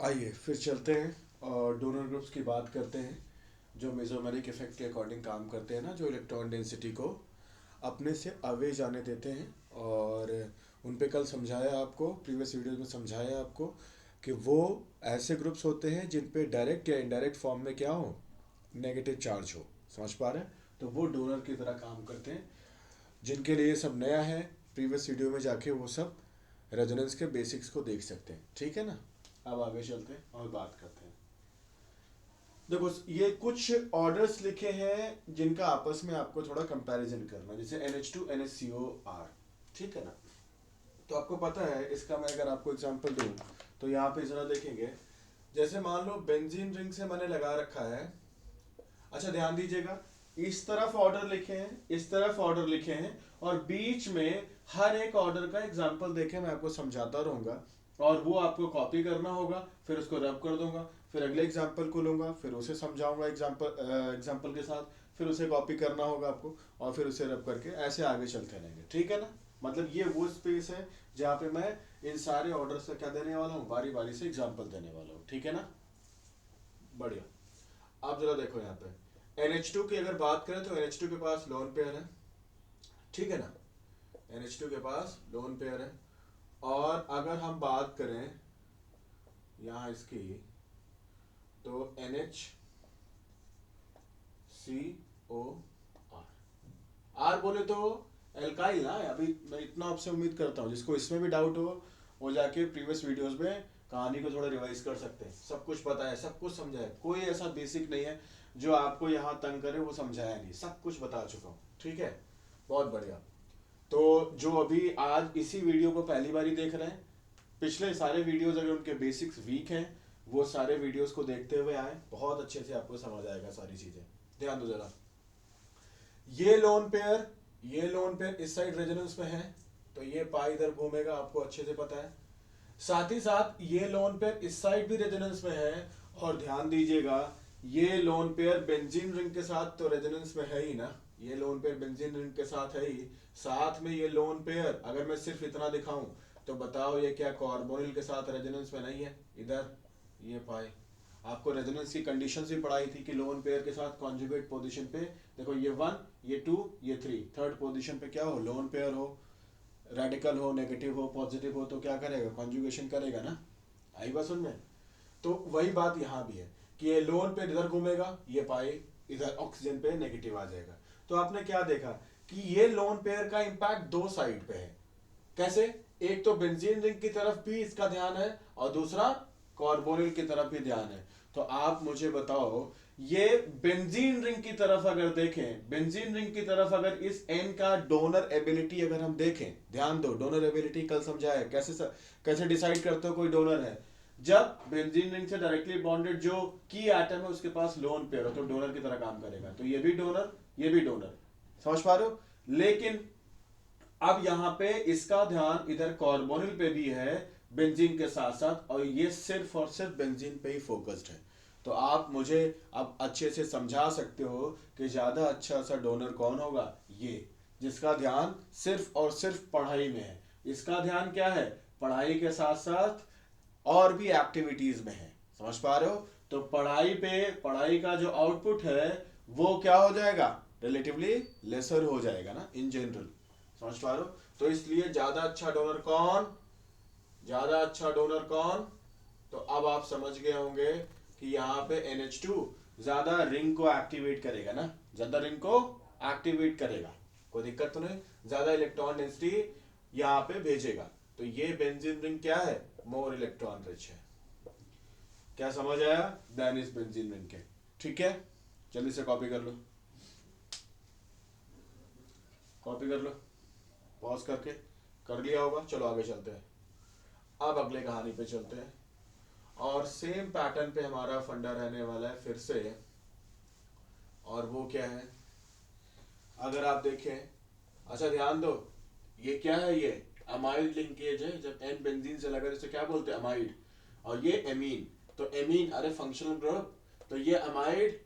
आइए फिर चलते हैं और डोनर ग्रुप्स की बात करते हैं जो मेसोमेरिक इफेक्ट के अकॉर्डिंग काम करते हैं ना, जो इलेक्ट्रॉन डेंसिटी को अपने से अवे जाने देते हैं। और उन पे कल समझाया आपको, प्रीवियस वीडियोस में समझाया आपको कि वो ऐसे ग्रुप्स होते हैं जिन पे डायरेक्ट या इनडायरेक्ट फॉर्म में क्या हो, नेगेटिव चार्ज हो। समझ पा रहे हैं? तो वो डोनर की तरह काम करते हैं। जिनके लिए ये सब नया है, प्रीवियस वीडियो में जाके वो सब रेजोनेंस के बेसिक्स को देख सकते हैं। ठीक है ना? अब आगे चलते हैं और बात करते हैं। देखो, ये कुछ ऑर्डर्स लिखे हैं जिनका आपस में आपको थोड़ा कंपैरिजन करना है, जैसे NH2 NHCOR। ठीक है ना? तो आपको पता है, इसका मैं अगर आपको एग्जांपल दूं तो यहाँ पे जरा देखेंगे। जैसे मान लो बेंजीन रिंग से मैंने लगा रखा है। अच्छा ध्यान दीजिएगा, इस तरफ ऑर्डर लिखे हैं, इस तरफ ऑर्डर लिखे हैं, और बीच में हर एक ऑर्डर का एग्जांपल देखे मैं आपको समझाता रहूंगा। और वो आपको कॉपी करना होगा, फिर उसको रब कर दूंगा, फिर अगले एग्जांपल को लूंगा, फिर उसे समझाऊंगा एग्जांपल के साथ, फिर उसे कॉपी करना होगा आपको, और फिर उसे रब करके ऐसे आगे चलते रहेंगे। ठीक है ना? मतलब ये वो स्पेस है जहाँ पे मैं इन सारे ऑर्डर्स का क्या देने वाला हूँ, बारी बारी से एग्जाम्पल देने वाला हूँ। ठीक है ना? बढ़िया। आप जरा देखो यहाँ पे NH2 की अगर बात करें तो NH2 के पास लोन पेयर है। ठीक है ना? NH2 के पास लोन पेयर है। और अगर हम बात करें यहाँ इसकी, तो NHCOR। आर बोले तो एल्काइल ना। अभी मैं इतना आपसे उम्मीद करता हूँ, जिसको इसमें भी डाउट हो वो जाके प्रीवियस वीडियोस में कहानी को थोड़ा रिवाइज कर सकते हैं। सब कुछ पता है, सब कुछ समझा है, कोई ऐसा बेसिक नहीं है जो आपको यहाँ तंग करे। वो समझाया नहीं, सब कुछ बता चुका हूँ। ठीक है? बहुत बढ़िया। तो जो अभी आज इसी वीडियो को पहली बारी देख रहे हैं, पिछले सारे वीडियोस अगर उनके बेसिक्स वीक हैं, वो सारे वीडियोस को देखते हुए आए, बहुत अच्छे से आपको समझ आएगा सारी चीजें। ध्यान दो जरा। ये लोन पेयर, ये लोन पेयर इस साइड रेजोनेंस में है, तो ये पाई इधर घूमेगा, आपको अच्छे से पता है। साथ ही साथ ये लोन पेयर इस साइड भी रेजोनेंस में है। और ध्यान दीजिएगा, ये लोन पेयर बेंजीन रिंग के साथ तो रेजोनेंस में है ही ना। ये लोन पेयर बेंजीन रिंग के साथ है ही। साथ में ये लोन पेयर अगर मैं सिर्फ इतना दिखाऊं तो बताओ ये क्या कार्बोनिल के साथ रेजोनेंस में नहीं है? इधर ये पाई। आपको रेजोनेंस की कंडीशंस भी पढ़ाई थी कि लोन पेयर के साथ कॉन्जुगेट पोजीशन पे देखो, ये 1, ये 2, ये 3, थर्ड पोजीशन पे क्या हो, लोन पेयर हो, रेडिकल हो, नेगेटिव हो, पॉजिटिव हो, तो क्या करेगा, कॉन्जुगेशन करेगा ना। आई बात समझ में? तो वही बात यहाँ भी है कि ये लोन पे इधर घूमेगा, ये पाई इधर ऑक्सीजन पे नेगेटिव आ जाएगा। तो आपने क्या देखा कि ये लोन पेयर का इंपैक्ट दो साइड पे है। कैसे? एक तो बेंजीन रिंग की तरफ भी इसका ध्यान है, और दूसरा कार्बोनिल की तरफ भी ध्यान है। तो आप मुझे बताओ, ये बेंजीन रिंग की तरफ अगर देखें, बेंजीन रिंग की तरफ अगर इस एन का डोनर एबिलिटी अगर हम देखें, ध्यान दो, डोनर एबिलिटी कल समझाया कैसे डिसाइड करते हो कोई डोनर है। जब बेंजीन रिंग से डायरेक्टली बॉन्डेड जो की एटम है उसके पास लोन पेयर हो तो डोनर की तरह काम करेगा। तो ये भी डोनर, ये भी डोनर। समझ पा रहे हो? लेकिन अब यहां पे इसका ध्यान इधर कार्बोनिल पे भी है, बेंजीन के साथ साथ, और ये सिर्फ और सिर्फ बेंजीन पे ही फोकस्ड है। तो आप मुझे अब अच्छे से समझा सकते हो कि ज्यादा अच्छा सा डोनर कौन होगा, ये जिसका ध्यान सिर्फ और सिर्फ पढ़ाई में है। इसका ध्यान क्या है, पढ़ाई के साथ साथ और भी एक्टिविटीज में है। समझ पा रहे हो? तो पढ़ाई पे, पढ़ाई का जो आउटपुट है वो क्या हो जाएगा, रिलेटिवली लेसर हो जाएगा ना, इन जनरल। समझ पा रहे हो? तो इसलिए ज्यादा अच्छा डोनर कौन, ज्यादा अच्छा डोनर कौन? तो अब आप समझ गए होंगे कि यहाँ पे NH2 ज्यादा रिंग को एक्टिवेट करेगा ना, ज्यादा रिंग को एक्टिवेट करेगा। कोई दिक्कत तो नहीं, ज्यादा इलेक्ट्रॉन डेंसिटी यहाँ पे भेजेगा। तो ये बेंजीन रिंग क्या है, मोर इलेक्ट्रॉन रिच है। क्या समझ आया? देन इज बेंजीन रिंग के। ठीक है? जल्दी से कॉपी कर लो, कॉपी कर लो, पॉज करके कर लिया होगा। चलो आगे चलते हैं। अब अगले कहानी पे चलते हैं, और सेम पैटर्न पे हमारा फंडा रहने वाला है फिर से। और वो क्या है, अगर आप देखें, अच्छा ध्यान दो, ये क्या है, ये अमाइड लिंकेज है। जब एन बेंजीन से लगा इसे क्या बोलते हैं, अमाइड। और ये एमीन। तो एमीन, अरे फंक्शनल ग्रुप, तो ये अमाइड,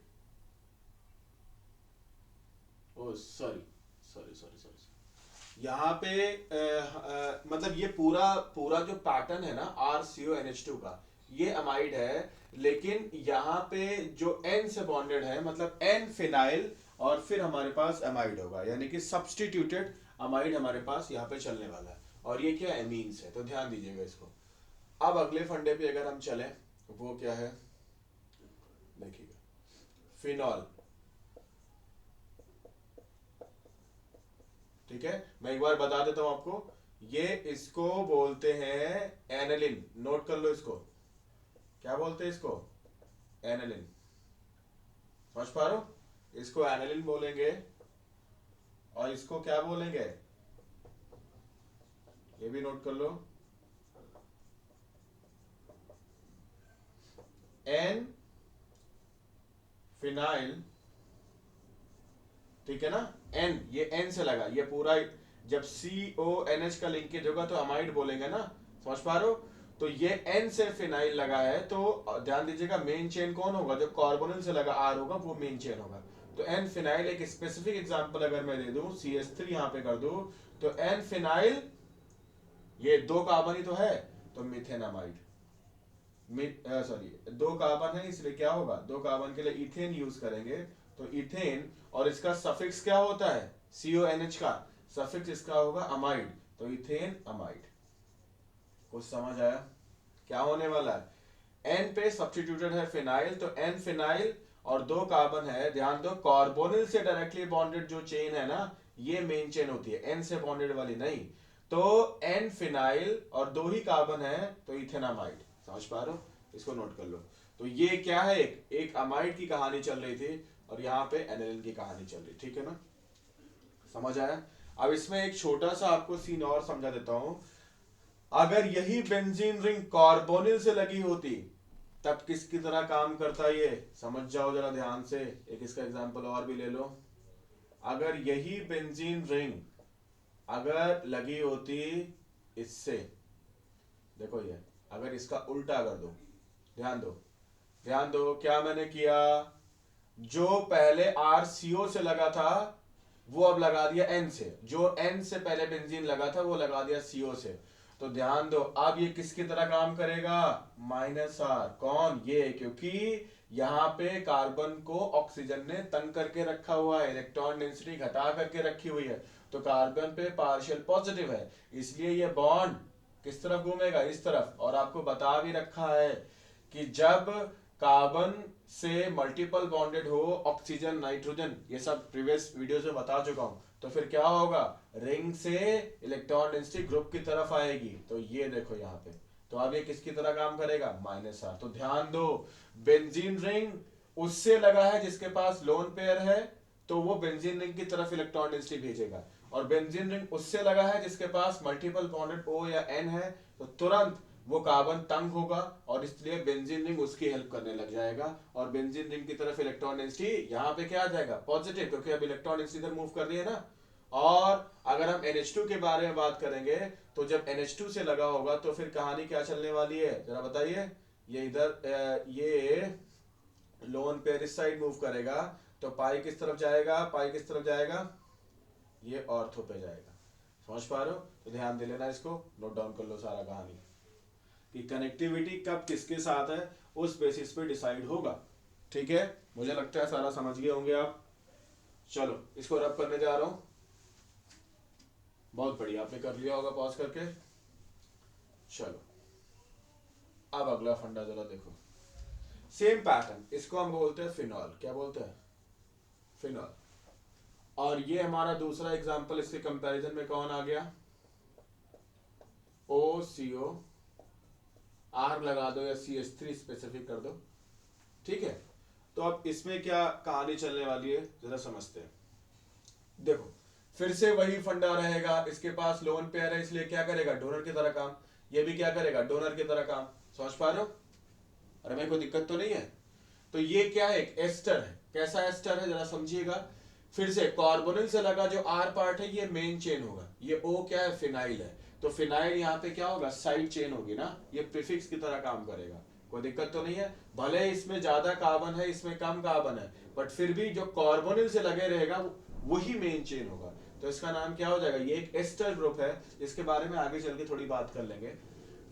ओ सॉरी सॉरी सॉरी सॉरी, यहाँ पे मतलब ये पूरा पूरा जो पैटर्न है ना RCONH2 का, ये अमाइड है, लेकिन यहाँ पे जो N से बॉन्डेड है मतलब N फिनाइल और फिर हमारे पास अमाइड होगा, यानी कि सब्स्टिट्यूटेड अमाइड हमारे पास यहाँ पे चलने वाला है। और ये क्या एमीन्स है, तो ध्यान दीजिएगा इसको। अब अगले फंडे पे अगर हम चलें, वो क्या है देखिएगा, फिनॉल। ठीक है, मैं एक बार बता देता हूं आपको, ये इसको बोलते हैं एनालिन। नोट कर लो इसको, क्या बोलते हैं इसको, एनालिन। समझ पा रहे हो, इसको एनालिन बोलेंगे और इसको क्या बोलेंगे, ये भी नोट कर लो, एन फिनाइल। ठीक है ना, एन, ये एन से लगा, ये पूरा जब CONH का लिंकेज होगा तो अमाइड बोलेंगे ना, समझ पा रहे हो। तो ये एन से फिनाइल लगा है, तो ध्यान दीजिएगा मेन चेन कौन होगा, जो कार्बोनिल से लगा R होगा वो मेन चेन होगा। तो एन फिनाइल, एक स्पेसिफिक एग्जांपल अगर मैं दे दूं, CH3 यहां पे कर दूं, तो एन फिनाइल, ये 2 कार्बन ही तो है, तो मिथेनामाइड। सॉरी, 2 कार्बन है इसलिए क्या होगा, 2 कार्बन के लिए इथेन यूज करेंगे, तो इथेन, और इसका सफिक्स क्या होता है, CONH का सफिक्स इसका होगा अमाइड, तो इथेन अमाइड। कुछ समझ आया क्या होने वाला है, एन पे सब्स्टिट्यूटेड है फिनाइल, तो एन फिनाइल और 2 कार्बन है, ध्यान दो कार्बोनिल से डायरेक्टली बॉन्डेड जो चेन है ना, ये मेन चेन होती है, एन से बॉन्डेड वाली नहीं। तो एन फिनाइल और 2 ही कार्बन है, तो इथेनामाइड। समझ पा रहे हो, इसको नोट कर लो। तो ये क्या है, एक अमाइड की कहानी चल रही थी और यहाँ पे एनालिन की कहानी चल रही, ठीक है ना, समझ आया। अब इसमें एक छोटा सा आपको सीन और समझा देता हूं, अगर यही बेंजीन रिंग कार्बोनिल से लगी होती तब किसकी तरह काम करता, ये समझ जाओ जरा ध्यान से। एक इसका एग्जांपल और भी ले लो, अगर यही बेंजीन रिंग अगर लगी होती इससे, देखो ये, अगर इसका उल्टा कर दो, ध्यान दो, ध्यान दो क्या मैंने किया, जो पहले RCO से लगा था वो अब लगा दिया N से, जो N से पहले बेंजीन लगा था वो लगा दिया CO से। तो ध्यान दो, अब ये किसकी तरह काम करेगा, -R। कौन, ये, क्योंकि यहां पे कार्बन को ऑक्सीजन ने तंग करके रखा हुआ है, इलेक्ट्रॉन डेंसिटी घटा करके रखी हुई है, तो कार्बन पे पार्शियल पॉजिटिव है, इसलिए ये बॉन्ड किस तरफ घूमेगा, इस तरफ। और आपको बता भी रखा है कि जब कार्बन से मल्टीपल बॉन्डेड हो ऑक्सीजन नाइट्रोजन, ये सब प्रीवियस वीडियोस में बता चुका हूं, तो फिर क्या होगा, रिंग से इलेक्ट्रॉन डेंसिटी ग्रुप की तरफ आएगी। तो ये देखो यहाँ पे, तो अब ये किसकी तरह काम करेगा, -R। तो ध्यान दो, बेंजीन रिंग उससे लगा है जिसके पास लोन पेयर है, तो वो बेंजीन रिंग की तरफ इलेक्ट्रॉन डेंसिटी भेजेगा, और बेंजीन रिंग उससे लगा है जिसके पास मल्टीपल बॉन्डेड O या N है, तो तुरंत वो कार्बन तंग होगा और इसलिए बेंजीन रिंग उसकी हेल्प करने लग जाएगा, और बेंजीन रिंग की तरफ इलेक्ट्रॉन डेंसिटी यहाँ पे क्या आ जाएगा, पॉजिटिव, क्योंकि अब इलेक्ट्रॉन डेंसिटी इधर मूव कर रही है ना। और अगर हम NH2 के बारे में बात करेंगे, तो जब NH2 से लगा होगा तो फिर कहानी क्या चलने वाली है, जरा बताइए। ये इधर ये लोन पेयर इस साइड मूव करेगा, तो पाई किस तरफ जाएगा, पाई किस तरफ जाएगा, ये ऑर्थो पे जाएगा। समझ पा रहे हो, तो ध्यान दे लेना, इसको नोट डाउन कर लो सारा कहानी, कि कनेक्टिविटी कब किसके साथ है उस बेसिस पे डिसाइड होगा। ठीक है, मुझे लगता है सारा समझ गए होंगे आप। चलो इसको रब करने जा रहा हूं, बहुत बढ़िया, आपने कर लिया होगा पॉज करके। चलो अब अगला फंडा जरा देखो, सेम पैटर्न, इसको हम बोलते हैं फिनॉल। क्या बोलते हैं, फिनॉल। और ये हमारा दूसरा एग्जांपल, इसके कंपैरिजन में कौन आ गया, OCO, R लगा दो या CH3 स्पेसिफिक कर दो। ठीक है, तो अब इसमें क्या कहानी चलने वाली है जरा समझते हैं। देखो फिर से वही फंडा रहेगा, इसके पास लोन पेयर है इसलिए क्या करेगा, डोनर की तरह काम, ये भी क्या करेगा, डोनर की तरह काम। समझ पा रहे हो, अरे मेरे को दिक्कत तो नहीं है। तो ये क्या है, एक एस्टर है, कैसा एस्टर है जरा समझिएगा। फिर से कार्बोनिल से लगा जो R पार्ट है ये मेन चेन होगा, ये O क्या है, फिनाइल है, तो फिनाइल यहाँ पे क्या होगा, साइड चेन होगी ना, ये प्रीफिक्स की तरह काम करेगा, कोई दिक्कत तो नहीं है। भले इसमें ज्यादा कार्बन है इसमें कम कार्बन है, बट फिर भी जो कार्बोनिल से लगे रहेगा वही मेन चेन होगा, तो इसका नाम क्या हो जाएगा, ये एक एस्टर ग्रुप है, इसके बारे में आगे चल के थोड़ी बात कर लेंगे।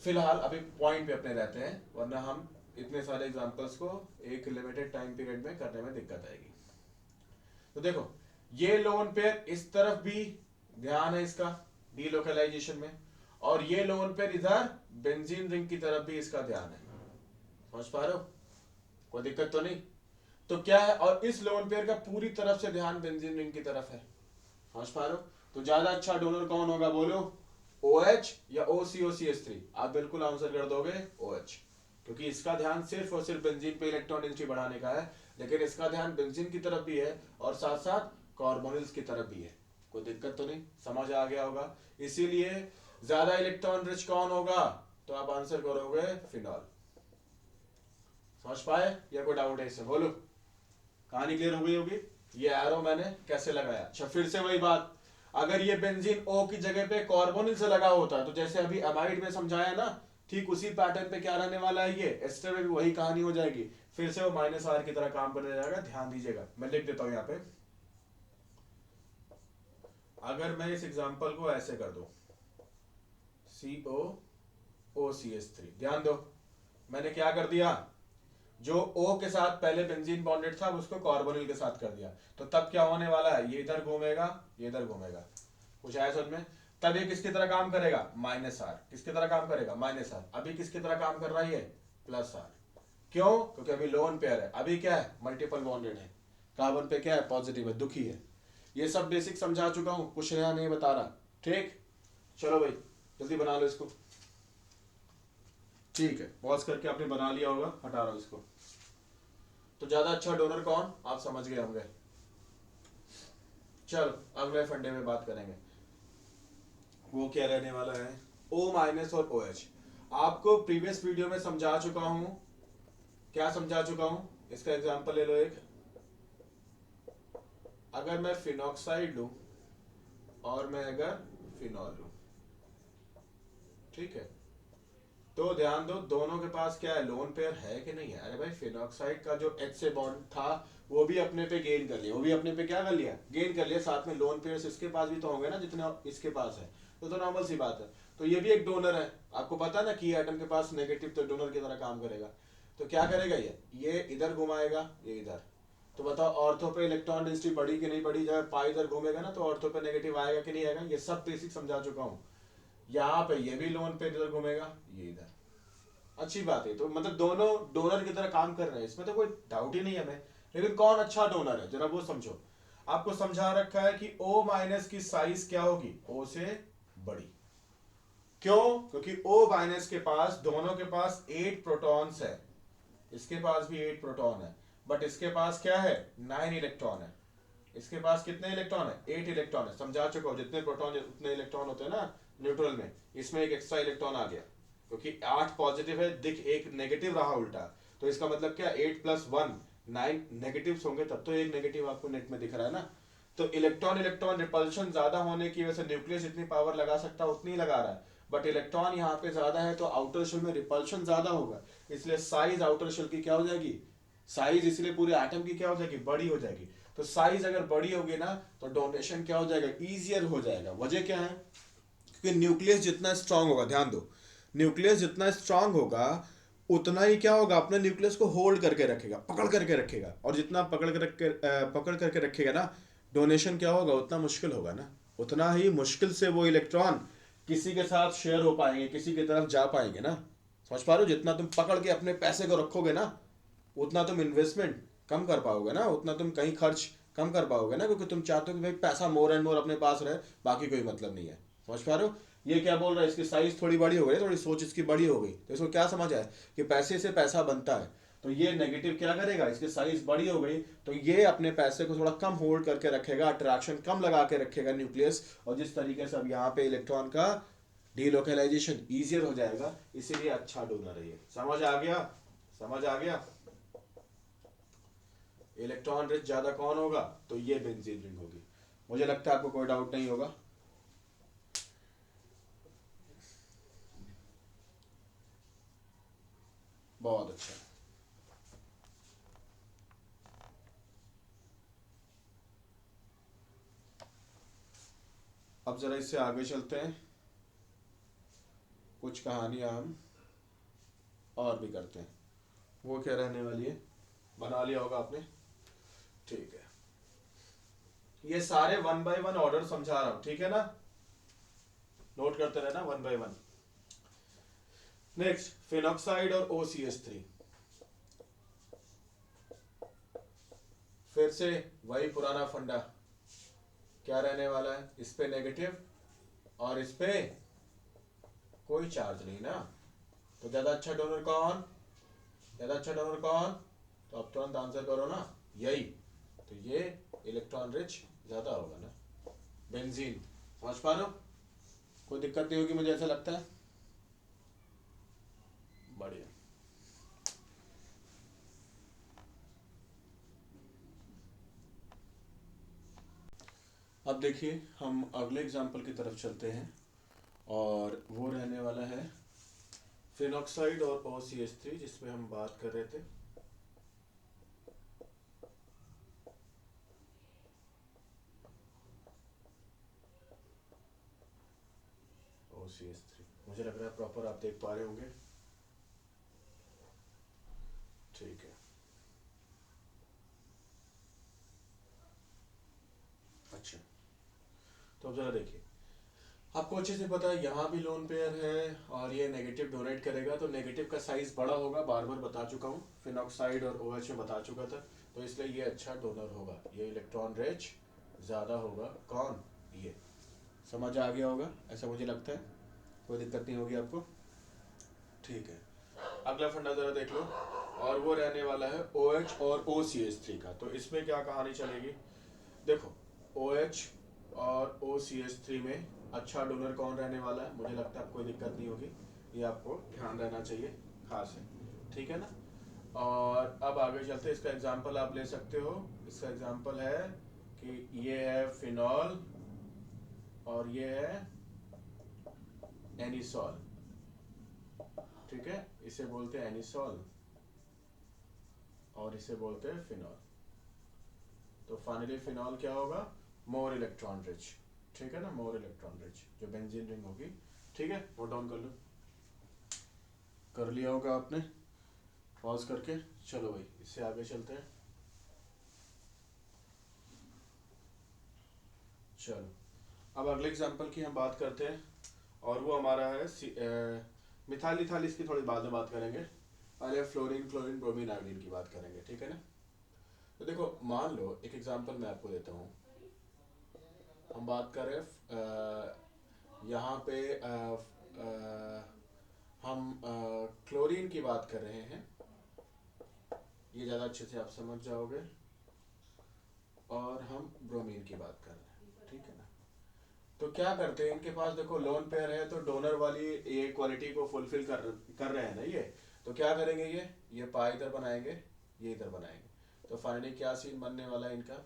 फिलहाल अभी पॉइंट पे अपने रहते हैं, वरना हम इतने सारे एग्जांपल्स को एक लिमिटेड टाइम पीरियड में करने में दिक्कत आएगी। तो देखो, ये लोन पेयर इस तरफ भी ध्यान है इसका डीलोकलाइजेशन में, और ये लोन पेयर इधर बेंजीन रिंग की तरफ भी इसका ध्यान है। समझ पा रहे हो? कोई दिक्कत तो नहीं? तो क्या है, और इस लोन पेयर का पूरी तरफ से ध्यान बेंजीन रिंग की तरफ है। समझ पा रहे हो? तो ज्यादा अच्छा डोनर कौन होगा बोलो? OH या OCO-CH3? आप बिल्कुल आंसर कर दोगे OH, क्योंकि इसका ध्यान सिर्फ और सिर्फ बेंजीन पे इलेक्ट्रॉन डेंसिटी बढ़ाने का है, लेकिन इसका ध्यान बेंजीन की तरफ भी है और साथ साथ कार्बोनिल्स की तरफ भी है। कोई दिक्कत तो नहीं? समझ आ गया होगा। इसीलिए ज्यादा इलेक्ट्रॉन रिच कौन होगा? तो आप आंसर करोगे फिनॉल। समझ पाए या कोई डाउट है इससे? बोलो। कहानी क्लियर हो गई होगी? ये एरो मैंने कैसे लगाया? अच्छा, फिर से वही बात, अगर ये बेंजीन O की जगह पे कार्बोनिल से लगा होता, तो जैसे अभी अमाइड में समझाया ना, ठीक उसी पैटर्न पे क्या रहने वाला है, ये एस्टर में भी वही कहानी हो जाएगी। फिर से वो -R की तरह काम करने जाएगा। ध्यान दीजिएगा, मैं लिख देता हूं यहाँ पे। अगर मैं इस एग्जांपल को ऐसे कर दूं, COOCH3, ध्यान दो, मैंने क्या कर दिया, जो O के साथ पहले बेंजीन बॉन्डेड था उसको कार्बोनिल के साथ कर दिया। तो तब क्या होने वाला है, ये इधर घूमेगा, ये इधर घूमेगा। कुछ आया समझ में? तब ये किसकी तरह काम करेगा? -R। किसकी तरह काम करेगा? -R। अभी किसकी तरह काम कर रहा है ये? +R। क्यों? क्योंकि अभी लोन पेयर है, अभी क्या है, मल्टीपल बॉन्डेड है। कार्बन पे क्या है? पॉजिटिव है, दुखी है। ये सब बेसिक समझा चुका हूं, कुछ नया नहीं बता रहा। ठीक, चलो भाई जल्दी बना लो इसको। ठीक है, पॉज करके आपने बना लिया होगा, हटा रहा हूं इसको। तो ज्यादा अच्छा डोनर कौन, आप समझ गए होंगे। चलो अगले फंडे में बात करेंगे, वो क्या रहने वाला है, O- और OH। आपको प्रीवियस वीडियो में समझा चुका हूं। क्या समझा चुका हूं? इसका एग्जांपल ले लो एक। अगर मैं फिनॉक्साइड लूं और मैं अगर फिनॉल लूं, ठीक है, तो ध्यान दो, दोनों के पास क्या है, लोन पेयर है कि नहीं है? अरे भाई, फिनॉक्साइड का जो H से बॉन्ड था वो भी अपने पे गेन कर लिया, वो भी अपने पे क्या कर लिया, गेन कर लिया। साथ में लोन पेयर्स इसके पास भी तो होंगे ना जितने इसके पास है। तो नॉर्मल सी बात है। तो ये भी एक डोनर है। आपको पता ना कि एटम के पास नेगेटिव तो डोनर की तरह काम करेगा। तो क्या करेगा, ये इधर घुमाएगा, ये इधर। तो बताओ, ऑर्थो पे इलेक्ट्रॉन डेंसिटी बढ़ी कि नहीं बढ़ी? जब पाई इधर घूमेगा ना, तो ऑर्थो पे नेगेटिव आएगा कि नहीं आएगा? ये सब बेसिक समझा चुका हूँ। यहाँ पे ये भी लोन पे इधर घूमेगा, ये इधर। अच्छी बात है। तो मतलब दोनों डोनर की तरह काम कर रहे हैं, इसमें तो कोई डाउट ही नहीं है हमें। लेकिन कौन अच्छा डोनर है, जरा वो समझो। आपको समझा रखा है कि O- की साइज क्या होगी, O से बड़ी। क्यों? क्योंकि O- के पास, दोनों के पास 8 प्रोटॉन्स है। इसके पास भी 8 प्रोटॉन है, बट इसके पास क्या है, 9 इलेक्ट्रॉन है। इसके पास कितने इलेक्ट्रॉन है? 8 इलेक्ट्रॉन है। समझा चुका हूं, जितने प्रोटॉन उतने इलेक्ट्रॉन होते हैं ना न्यूट्रल में, इसमें एक एक्स्ट्रा इलेक्ट्रॉन आ गया, क्योंकि 8 पॉजिटिव है, दिख एक नेगेटिव रहा उल्टा। तो इसका मतलब क्या, 8 + 1 9 नेगेटिव्स होंगे, तब तो एक नेगेटिव आपको नेट में दिख रहा है ना। तो इलेक्ट्रॉन इलेक्ट्रॉन रिपल्शन ज्यादा होने की वजह से न्यूक्लियस जितनी पावर लगा सकता है उतनी लगा रहा है, बट इलेक्ट्रॉन यहाँ पे ज्यादा है, तो आउटर शेल में रिपल्शन ज्यादा होगा। इसलिए साइज आउटर शेल की क्या हो जाएगी, साइज इसलिए पूरे एटम की क्या हो जाएगी, बड़ी हो जाएगी। तो साइज अगर बड़ी होगी ना, तो डोनेशन क्या हो जाएगा, इजियर हो जाएगा। वजह क्या है? क्योंकि न्यूक्लियस जितना स्ट्रांग होगा, ध्यान दो, न्यूक्लियस जितना स्ट्रांग होगा उतना ही क्या होगा, अपने न्यूक्लियस को होल्ड करके रखेगा, पकड़ करके रखेगा। और जितना पकड़ करके रखेगा ना, डोनेशन क्या होगा, उतना मुश्किल होगा ना। उतना ही मुश्किल से वो इलेक्ट्रॉन किसी के साथ शेयर हो पाएंगे, किसी की तरफ जा पाएंगे ना। समझ पा रहे हो? जितना तुम पकड़ के अपने पैसे को रखोगे ना, उतना तुम इन्वेस्टमेंट कम कर पाओगे ना, उतना तुम कहीं खर्च कम कर पाओगे ना, क्योंकि तुम चाहते हो कि भाई पैसा मोर एंड मोर अपने पास रहे, बाकी कोई मतलब नहीं है। समझ पा रहे हो? ये क्या बोल रहा है, इसकी साइज थोड़ी बड़ी हो गई, थोड़ी सोच इसकी बड़ी हो गई, तो इसको क्या समझ आया कि पैसे से पैसा बनता है। तो ये नेगेटिव क्या करेगा, इसकी साइज बड़ी हो गई, तो ये अपने पैसे को थोड़ा कम होल्ड करके रखेगा, अट्रैक्शन कम लगा के रखेगा न्यूक्लियस। और जिस तरीके से अब यहाँ पे इलेक्ट्रॉन का डीलोकलाइजेशन इजियर हो जाएगा, इसीलिए अच्छा डोनर है ये। समझ आ गया? समझ आ गया? इलेक्ट्रॉन रिच ज्यादा कौन होगा, तो ये बेंजीन रिंग होगी। मुझे लगता है आपको कोई डाउट नहीं होगा। बहुत अच्छा। अब जरा इससे आगे चलते हैं। कुछ कहानियाँ हम और भी करते हैं। वो क्या रहने वाली है, बना लिया होगा आपने, ठीक है। ये सारे 1 बाय 1 ऑर्डर समझा रहा हूं, ठीक है ना, नोट करते रहना 1 बाय 1। नेक्स्ट फिनॉक्साइड और OCH3, फिर से वही पुराना फंडा, क्या रहने वाला है, इस पे नेगेटिव और इस पे कोई चार्ज नहीं ना, तो ज्यादा अच्छा डोनर कौन, ज्यादा अच्छा डोनर कौन, तो अब तुरंत आंसर करो ना, यही, तो ये इलेक्ट्रॉन रिच ज्यादा होगा ना, बेंजीन। समझ पा रहे हो, कोई दिक्कत नहीं होगी मुझे ऐसा लगता है, बढ़िया। अब देखिए हम अगले एग्जाम्पल की तरफ चलते हैं, और वो रहने वाला है फिनॉक्साइड और OCH3, जिसमें हम बात कर रहे थे। OCH3 मुझे लग रहा है प्रॉपर आप देख पा रहे होंगे, ठीक है। अच्छा, तो अब जरा देखिए, आपको अच्छे से पता है यहाँ भी लोन पेयर है और ये नेगेटिव डोनेट करेगा, तो नेगेटिव का साइज बड़ा होगा, बार बार बता चुका हूँ, फिनॉक्साइड और OH में बता चुका था, तो इसलिए ये अच्छा डोनर होगा, ये इलेक्ट्रॉन रिच ज़्यादा होगा, कौन, ये समझ आ गया होगा ऐसा मुझे लगता है, कोई दिक्कत नहीं होगी आपको, ठीक है। अगला फंडा ज़रा देख लो, और वो रहने वाला है OH और OCH3 का, तो इसमें क्या कहानी चलेगी, देखो OH और OCH3 में अच्छा डोनर कौन रहने वाला है, मुझे लगता है कोई दिक्कत नहीं होगी, ये आपको ध्यान रहना चाहिए खास है, ठीक है ना। और अब आगे चलते, इसका एग्जांपल आप ले सकते हो, इसका एग्जांपल है कि ये है फिनॉल और ये है एनिसॉल, ठीक है, इसे बोलते हैं एनिसॉल और इसे बोलते हैं फिनॉल, तो फाइनली फिनॉल क्या होगा, मोर इलेक्ट्रॉन रिच, ठीक है ना, मोर इलेक्ट्रॉन रिच, जो बेंजीन रिंग होगी, ठीक है, नोट डाउन कर लो, कर लिया होगा आपने पॉज करके, चलो भाई इससे आगे चलते हैं, चलो अब अगले एग्जांपल की हम बात करते हैं, और वो हमारा है मिथाइल इथाइल, इसकी थोड़ी बाद में बात करेंगे, पहले फ्लोरीन क्लोरीन ब्रोमीन आयोडीन की बात करेंगे, ठीक है ना। तो देखो मान लो एक एग्जांपल मैं आपको देता हूँ, हम बात कर रहे हैं यहाँ पे हम क्लोरीन की बात कर रहे हैं, ये ज़्यादा अच्छे से आप समझ जाओगे, और हम ब्रोमीन की बात कर रहे हैं, ठीक है ना। तो क्या करते हैं, इनके पास देखो लोन पेयर है, तो डोनर वाली ये क्वालिटी को फुलफिल कर रहे हैं ना ये, तो क्या करेंगे, ये पाई इधर बनाएंगे, ये इधर बनाएंगे, तो फाइनली क्या सीन बनने वाला है इनका,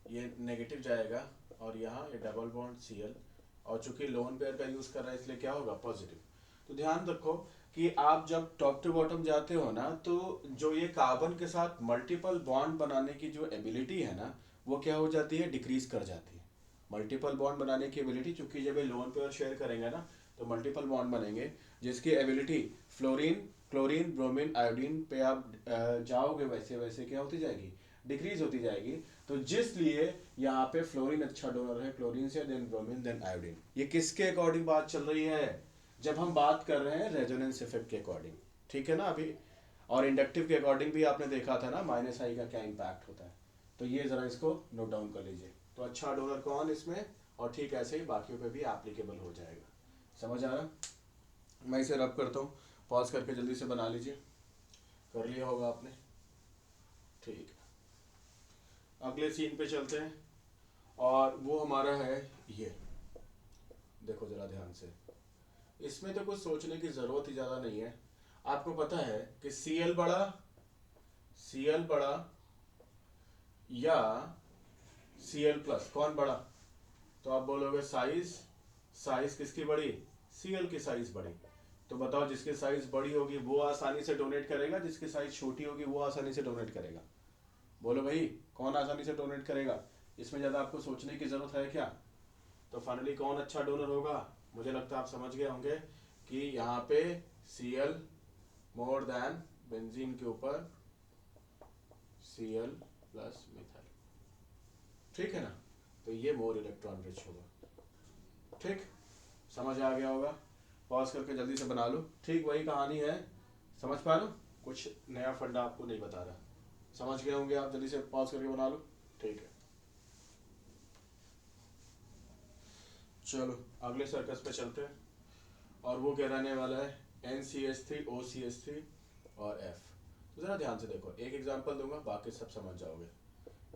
ये नेगेटिव जाएगा और यहाँ ये डबल बॉन्ड Cl, और चूंकि लोन पेयर का यूज कर रहा है इसलिए क्या होगा, पॉजिटिव। तो ध्यान रखो कि आप जब टॉप टू बॉटम जाते हो ना, तो जो ये कार्बन के साथ मल्टीपल बॉन्ड बनाने की जो एबिलिटी है ना, वो क्या हो जाती है, डिक्रीज कर जाती है। मल्टीपल बॉन्ड बनाने की एबिलिटी, चूंकि जब ये लोन पेयर शेयर करेंगे ना, तो मल्टीपल बॉन्ड बनेंगे, जिसकी ability fluorine chlorine bromine iodine पे आप जाओगे, वैसे वैसे क्या होती जाएगी, डिक्रीज होती जाएगी। तो जिसलिए यहाँ पे फ्लोरीन अच्छा डोनर है, क्लोरीन से, देन ब्रोमीन, देन आयोडीन। ये किसके अकॉर्डिंग बात चल रही है, जब हम बात कर रहे हैं रेजोनेंस इफेक्ट के अकॉर्डिंग, ठीक है ना अभी, और इंडक्टिव के अकॉर्डिंग भी आपने देखा था ना, -I का क्या इम्पैक्ट होता है, तो ये जरा इसको नोट डाउन कर लीजिए। तो अच्छा डोनर कौन इसमें, और ठीक ऐसे ही बाकियों पे भी एप्लीकेबल हो जाएगा, समझ आ रहा, मैं इसे रब करता हूँ, पॉज करके जल्दी से बना लीजिए, कर लिया होगा आपने, ठीक है। अगले सीन पे चलते हैं, और वो हमारा है ये, देखो जरा ध्यान से, इसमें तो कुछ सोचने की जरूरत ही ज़्यादा नहीं है, आपको पता है कि Cl बड़ा या Cl+ कौन बड़ा, तो आप बोलोगे साइज, साइज किसकी बड़ी, Cl की साइज बड़ी, तो बताओ जिसकी साइज बड़ी होगी वो आसानी से डोनेट करेगा, जिसकी साइज छोटी होगी वो आसानी से डोनेट करेगा, बोलो भाई कौन आसानी से डोनेट करेगा, इसमें ज़्यादा आपको सोचने की ज़रूरत है क्या, तो फाइनली कौन अच्छा डोनर होगा, मुझे लगता है आप समझ गए होंगे कि यहाँ पे Cl मोर देन बेंजीन के ऊपर Cl प्लस मिथाइल, ठीक है ना। तो ये मोर इलेक्ट्रॉन रिच होगा। ठीक, समझ आ गया होगा। पॉज करके जल्दी से बना लो। ठीक वही कहानी है, समझ पा लो, कुछ नया फंडा आपको नहीं बता रहा। समझ गए होंगे आप, जल्दी से पॉज करके बना लो। ठीक है, चलो अगले सर्कस पे चलते हैं, और वो क्या रहने वाला है, NCH3 OCH3 और F। तो ज़रा ध्यान से देखो, एक एग्जांपल दूंगा, बाकी सब समझ जाओगे।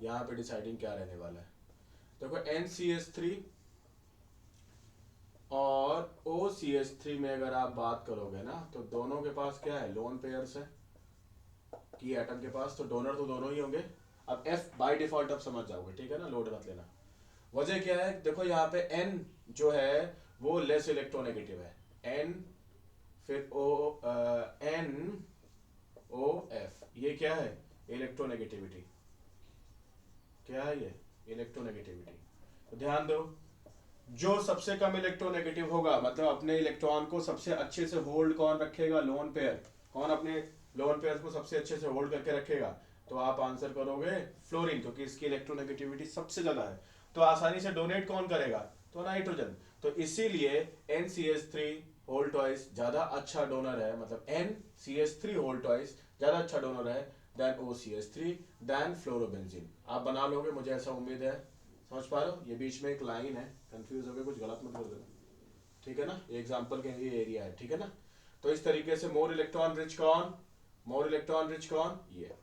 यहाँ पे डिसाइडिंग क्या रहने वाला है, देखो NCH3 और OCH3 में अगर आप बात करोगे ना, तो दोनों के पास क्या है, लोन पेयर्स है की एटम के पास, तो डोनर तो दोनों ही होंगे। अब F बाय डिफॉल्ट आप समझ जाओगे, ठीक है ना, लोड मत लेना। वजह क्या है, देखो यहाँ पे N जो है वो लेस इलेक्ट्रोनेगेटिव है, N फिर NOF, ये क्या है, इलेक्ट्रोनेगेटिविटी। क्या है ये, इलेक्ट्रोनेगेटिविटी। तो ध्यान दो, जो सबसे कम इलेक्ट्रोनेगेटिव होगा, मतलब अपने इलेक्ट्रॉन को सबसे अच्छे से होल्ड कौन रखेगा, लोन पेयर। कौन अपने लोन पेयर को सबसे अच्छे से होल्ड करके रखेगा, तो आप आंसर करोगे फ्लोरीन, क्योंकि इसकी इलेक्ट्रोनेगेटिविटी सबसे ज्यादा है। तो आसानी से डोनेट कौन करेगा, तो नाइट्रोजन। तो इसीलिए NCH3 होल ट्वाइस ज्यादा अच्छा डोनर है, मतलब NCH3 होल ट्वाइस ज्यादा अच्छा डोनर है देन OCH3 देन फ्लोरोबेंजीन। आप बना लोगे, मुझे ऐसा उम्मीद है। समझ पा रहे हो, ये बीच में एक लाइन है, कंफ्यूज हो गए, कुछ गलत मत कर देना, ठीक है ना। एग्जांपल के ये एरिया है, ठीक है ना। तो इस तरीके से मोर इलेक्ट्रॉन रिच कौन, मोर इलेक्ट्रॉन रिच कौन, ये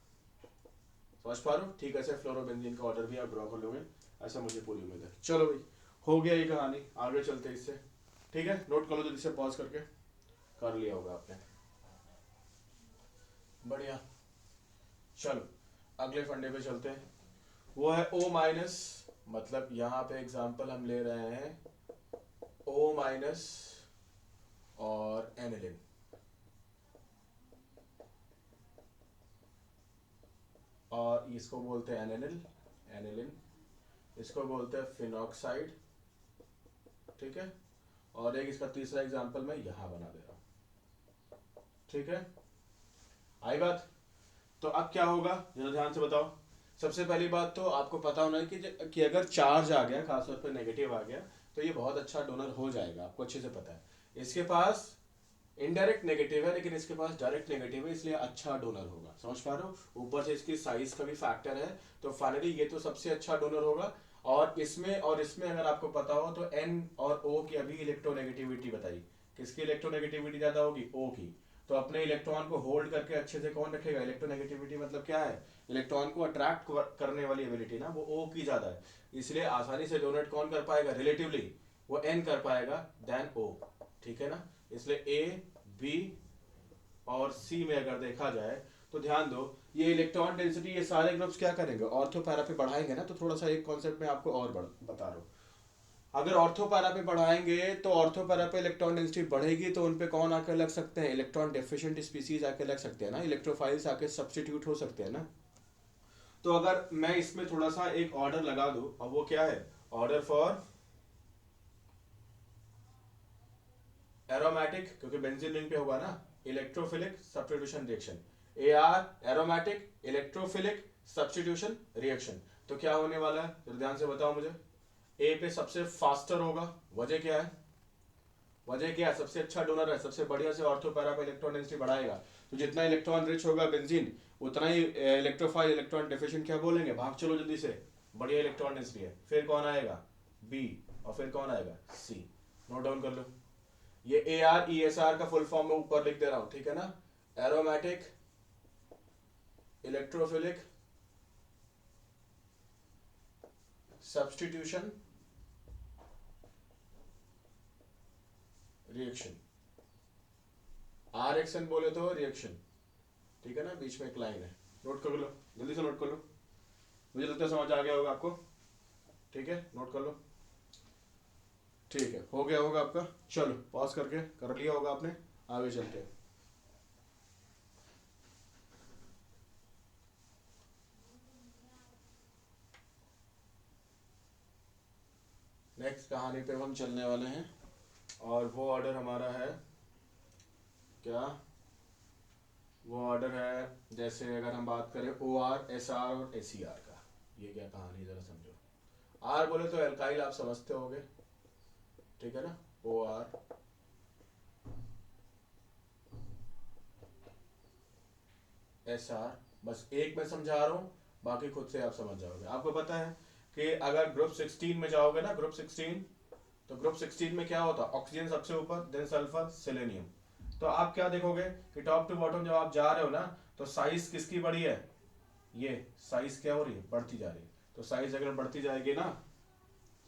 समझ पा रहे हो। ठीक है, फ्लोरोबेंजीन का ऑर्डर भी आप ड्रॉ कर लोगे, ऐसा मुझे पूरी उम्मीद है। चलो भाई, हो गया ये कहानी, आगे चलते इससे। ठीक है, नोट कर लो जल्दी से, पॉज करके कर लिया होगा आपने, बढ़िया। चलो अगले फंडे पे चलते हैं, वो है O माइनस, मतलब यहाँ पे एग्जांपल हम ले रहे हैं O माइनस और एनिलिन। और इसको बोलते हैं एनिलिन, एनिलिन इसको बोलते हैं फिनॉक्साइड, ठीक है। और एक इसका तीसरा एग्जांपल मैं यहां बना दे रहा हूं, ठीक है, आई बात। तो अब क्या होगा, जरा ध्यान से बताओ। सबसे पहली बात तो आपको पता होना है कि अगर चार्ज आ गया, खासतौर पर नेगेटिव आ गया, तो ये बहुत अच्छा डोनर हो जाएगा, आपको अच्छे से पता है। इसके पास इनडायरेक्ट नेगेटिव है, लेकिन इसके पास डायरेक्ट नेगेटिव है, इसलिए अच्छा डोनर होगा। समझ पा रहे हो, ऊपर से इसकी साइज का भी फैक्टर है, तो फाइनली ये तो सबसे अच्छा डोनर होगा। और इसमें अगर आपको पता हो तो N और O की अभी इलेक्ट्रोनेगेटिविटी बताई, किसकी इलेक्ट्रोनेगेटिविटी ज्यादा होगी, O की। तो अपने इलेक्ट्रॉन को होल्ड करके अच्छे से कौन रखेगा, इलेक्ट्रोनेगेटिविटी मतलब क्या है, इलेक्ट्रॉन को अट्रैक्ट करने वाली एबिलिटी ना, वो O की ज्यादा है। इसलिए आसानी से डोनेट कौन कर पाएगा, रिलेटिवली वो N कर पाएगा देन O, ठीक है ना। इसलिए A, B और C में अगर देखा जाए तो ध्यान दो, ये इलेक्ट्रॉन डेंसिटी, ये सारे ग्रुप्स क्या करेंगे, ऑर्थो पैरा पे बढ़ाएंगे ना। तो थोड़ा सा एक कॉन्सेप्ट में आपको और बता रहा हूँ, अगर ऑर्थो पैरा पे बढ़ाएंगे तो ऑर्थो पैरा पे इलेक्ट्रॉन डेंसिटी बढ़ेगी, तो उनपे कौन आकर लग सकते हैं, इलेक्ट्रॉन डेफिशिएंट स्पीसीज आके लग सकते हैं ना, इलेक्ट्रोफाइल्स आके सब्स्टिट्यूट हो सकते हैं ना। तो अगर मैं इसमें थोड़ा सा एक ऑर्डर लगा दूं, और वो क्या है, ऑर्डर फॉर एरोमेटिक, क्योंकि बेंजीन रिंग पे होगा ना, electrophilic substitution reaction, AR aromatic electrophilic substitution reaction. तो क्या होने वाला है, तो ध्यान से बताओ मुझे। ए पे सबसे फास्टर होगा, वजह क्या है, वजह क्या है, सबसे अच्छा डोनर है, सबसे बढ़िया से ऑर्थो पैरा पे इलेक्ट्रॉन डेंसिटी बढ़ाएगा। तो जितना इलेक्ट्रॉन रिच होगा बेंजीन, उतना ही इलेक्ट्रोफाइल इलेक्ट्रॉन डेफिशिएंट क्या बोलेंगे, भाग चलो जल्दी से, बढ़िया इलेक्ट्रॉन डेंसिटी है। फिर कौन आएगा, बी, और फिर कौन आएगा, सी। नोट डाउन कर लो, ये AR ESR का फुल फॉर्म में ऊपर लिख दे रहा हूं, ठीक है ना, aromatic electrophilic substitution reaction, RXN बोले तो रिएक्शन, ठीक है ना, बीच में एक लाइन है। नोट कर लो, जल्दी से नोट कर लो, मुझे लगता है समझ आ गया होगा आपको, ठीक है, नोट कर लो। ठीक है, हो गया होगा आपका। चलो पॉज करके कर लिया होगा आपने, आगे चलते हैं। नेक्स्ट कहानी पे हम चलने वाले हैं, और वो ऑर्डर हमारा है क्या, वो ऑर्डर है जैसे अगर हम बात करें OR SR और ACR का, ये क्या कहानी जरा समझो। R बोले तो एल्काइल आप समझते होगे, ठीक है ना, OR SR, बस एक मैं समझा रहा हूँ, बाकी खुद से आप समझ जाओगे। आपको पता है कि अगर ग्रुप 16 में जाओगे ना, ग्रुप 16, तो ग्रुप 16 में क्या होता है, ऑक्सीजन सबसे ऊपर, देन सल्फर, सेलेनियम। तो आप क्या देखोगे कि टॉप टू बॉटम जब आप जा रहे हो ना, तो साइज किसकी बड़ी है, ये साइज क्या हो रही है, बढ़ती जा रही है। तो साइज अगर बढ़ती जाएगी ना,